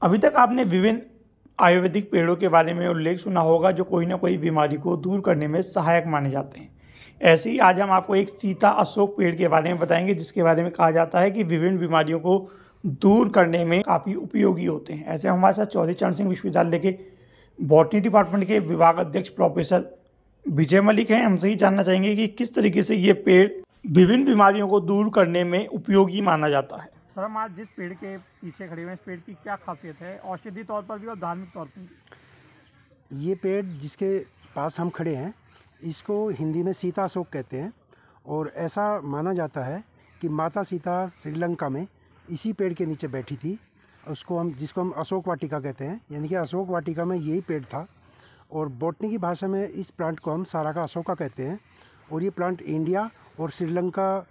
अभी तक आपने विभिन्न आयुर्वेदिक पेड़ों के बारे में उल्लेख सुना होगा जो कोई ना कोई बीमारी को दूर करने में सहायक माने जाते हैं। ऐसे ही आज हम आपको एक सीता अशोक पेड़ के बारे में बताएंगे जिसके बारे में कहा जाता है कि विभिन्न बीमारियों को दूर करने में काफ़ी उपयोगी होते हैं। ऐसे हमारे साथ चौधरी चरण सिंह विश्वविद्यालय के बॉटनी डिपार्टमेंट के विभाग अध्यक्ष प्रोफेसर विजय मलिक हैं। हमसे ही जानना चाहेंगे कि किस तरीके से ये पेड़ विभिन्न बीमारियों को दूर करने में उपयोगी माना जाता है। सर, हम आज जिस पेड़ के पीछे खड़े हुए हैं, इस पेड़ की क्या खासियत है औषधि तौर पर भी और धार्मिक तौर पर भी? ये पेड़ जिसके पास हम खड़े हैं इसको हिंदी में सीता अशोक कहते हैं और ऐसा माना जाता है कि माता सीता श्रीलंका में इसी पेड़ के नीचे बैठी थी। जिसको हम अशोक वाटिका कहते हैं, यानी कि अशोक वाटिका में यही पेड़ था। और बॉटनी की भाषा में इस प्लांट को हम साराका अशोका कहते हैं। और ये प्लांट इंडिया और श्रीलंका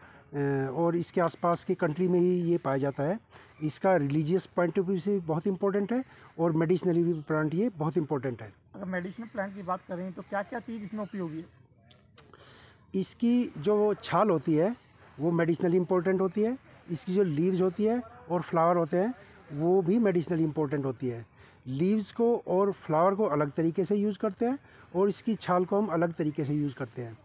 और इसके आसपास की कंट्री में ही ये पाया जाता है। इसका रिलीजियस पॉइंट ऑफ व्यू से बहुत इंपॉर्टेंट है और मेडिसिनली भी प्लांट ये बहुत इंपॉर्टेंट है। अगर मेडिसिनल प्लांट की बात करें तो क्या क्या चीज़ इसमें उपयोगी है? इसकी जो छाल होती है वो मेडिसिनली इंपॉर्टेंट होती है। इसकी जो लीव्स होती है और फ्लावर होते हैं वो भी मेडिसिनली इंपॉर्टेंट होती है। लीव्स को और फ्लावर को अलग तरीके से यूज़ करते हैं और इसकी छाल को हम अलग तरीके से यूज़ करते हैं।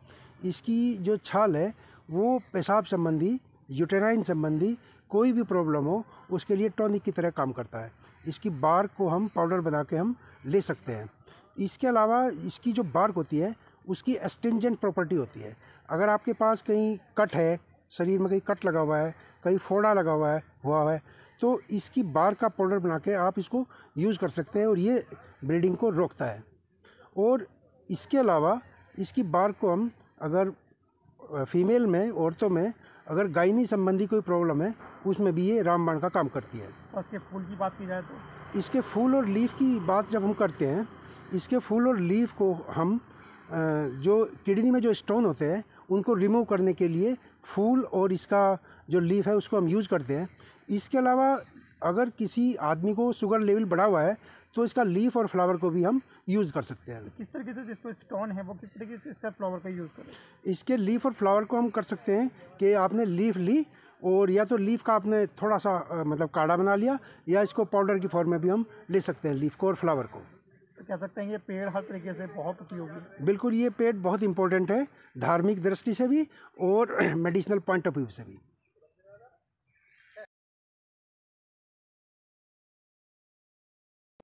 इसकी जो छाल है वो पेशाब संबंधी, यूटेराइन संबंधी कोई भी प्रॉब्लम हो उसके लिए टॉनिक की तरह काम करता है। इसकी बार्क को हम पाउडर बना के हम ले सकते हैं। इसके अलावा इसकी जो बार्क होती है उसकी एस्टेंजेंट प्रॉपर्टी होती है। अगर आपके पास कहीं कट है, शरीर में कहीं कट लगा हुआ है, कहीं फोड़ा लगा हुआ है तो इसकी बार्क का पाउडर बना के आप इसको यूज़ कर सकते हैं और ये ब्लीडिंग को रोकता है। और इसके अलावा इसकी बार्क को हम अगर फीमेल में, औरतों में अगर गायनी संबंधी कोई प्रॉब्लम है उसमें भी ये रामबाण का काम करती है। और इसके फूल की बात की जाए तो इसके फूल और लीफ की बात जब हम करते हैं, इसके फूल और लीफ को हम जो किडनी में जो स्टोन होते हैं उनको रिमूव करने के लिए फूल और इसका जो लीफ है उसको हम यूज़ करते हैं। इसके अलावा अगर किसी आदमी को शुगर लेवल बढ़ा हुआ है तो इसका लीफ और फ्लावर को भी हम यूज़ कर सकते हैं। किस तरीके से जिसको स्टोन है वो किस तरीके से इसका फ्लावर का यूज़ करें? इसके लीफ और फ्लावर को हम कर सकते हैं कि आपने लीफ ली और या तो लीफ का आपने थोड़ा सा मतलब काढ़ा बना लिया या इसको पाउडर की फॉर्म में भी हम ले सकते हैं, लीफ को और फ्लावर को। तो कह सकते हैं ये पेड़ हर तरीके से बहुत उपयोगी है। बिल्कुल, ये पेड़ बहुत इंपॉर्टेंट है धार्मिक दृष्टि से भी और मेडिसिनल पॉइंट ऑफ व्यू से भी।